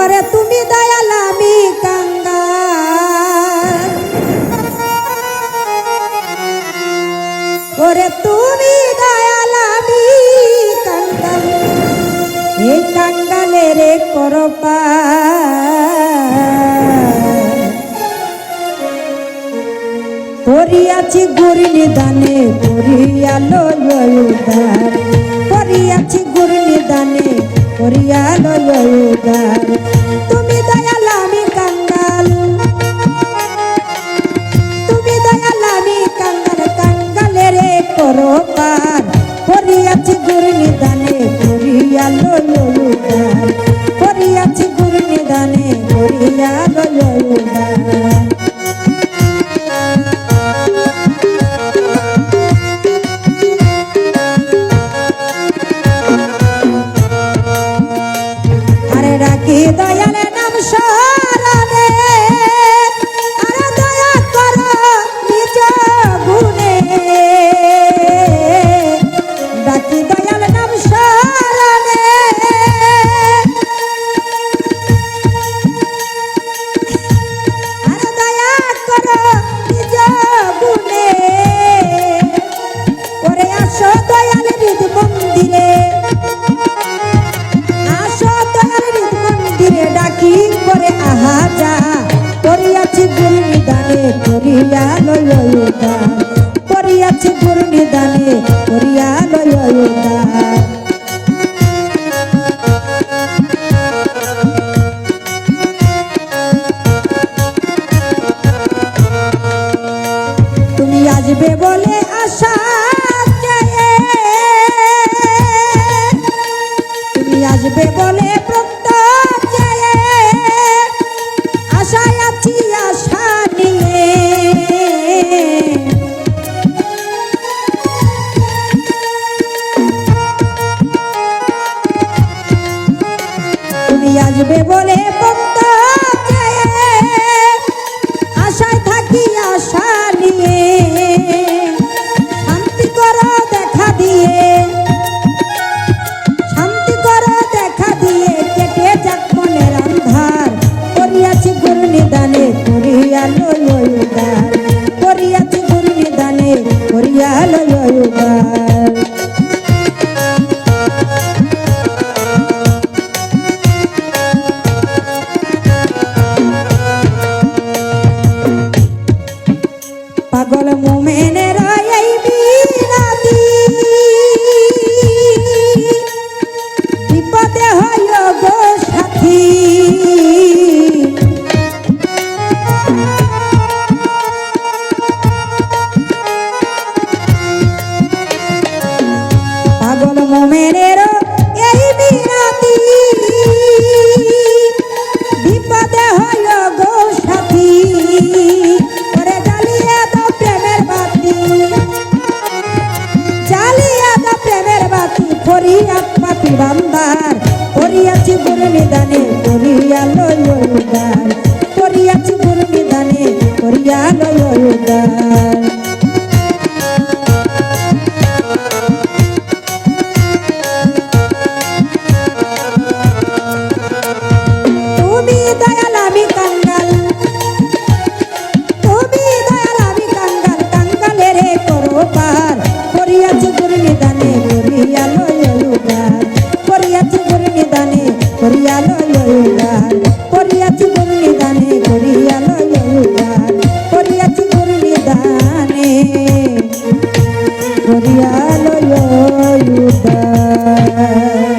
ওরে তুমি দয়াল আমি কাঙ্গাল, ওরে তুমি দয়াল আমি কাঙ্গাল, এই কাঙ্গালের করো পার। করিয়াছি গুরু নিদানে করিয়ালো উদ্ধার, করিয়াছি গুরু নিদানে করিয়ালো উদ্ধার। তুমি দয়াল আমি কাঙ্গাল, তুমি দয়াল আমি কাঙ্গাল, কাঙ্গালের করো পার। করিয়াছি গুরু নিদানে করিয়ালো উদ্ধার, করিয়াছি গুরু নিদানে করিয়ালো উদ্ধার। রাখি দয়াল নাম শরণে, আরে দয়া করো নিজ গুণে। রাখি দয়াল নাম শরণে, আরে দয়া করো নিজ গুণে। ওরে আসো দয়াল হৃদ মন্দিরে, ডাকি করে আহা যা। করিয়াছি গুরু নিদানে করিয়ালো উদ্ধার, করিয়াছি গুরু নিদানে করিয়ালো উদ্ধার। তুমি আসবে বলে আশা চেয়ে, তুমি আসবে বলে আসবে বলে ভক্ত আশায় থাকি আশা নিয়ে। শান্তি করো দেখা দিয়ে, শান্তি করো দেখা দিয়ে, কেটে যাক মনের আন্ধার। করিয়াছি গুরু নিদানে করিয়ালো উদ্ধার, করিয়াছি গুরু নিদানে করিয়ালো উদ্ধার। পাগল মোমেনের এই বিরাতি, বিপদে হইল গো সাথী। পাগল মোমেনের এই বিরাতি, বিপদে হইল গো সাথী। পাপি বান্দার করিয়াছি গুরু নিদানে করিয়ালো উদ্ধার, করিয়াছি গুরু নিদানে করিয়ালো উদ্ধার। তুমি দয়াল আমি কাঙ্গাল, তুমি দয়াল আমি কাঙ্গাল, কাঙ্গালের করো পার। করিয়াছি গুরু নিদানে করিয়ালো উদ্ধার, করিয়াছি গুরু নিদানে করিয়ালো উদ্ধার, করিয়াছি গুরু নিদানে করিয়ালো উদ্ধার, করিয়াছি গুরু নিদানে করিয়ালো উদ্ধার।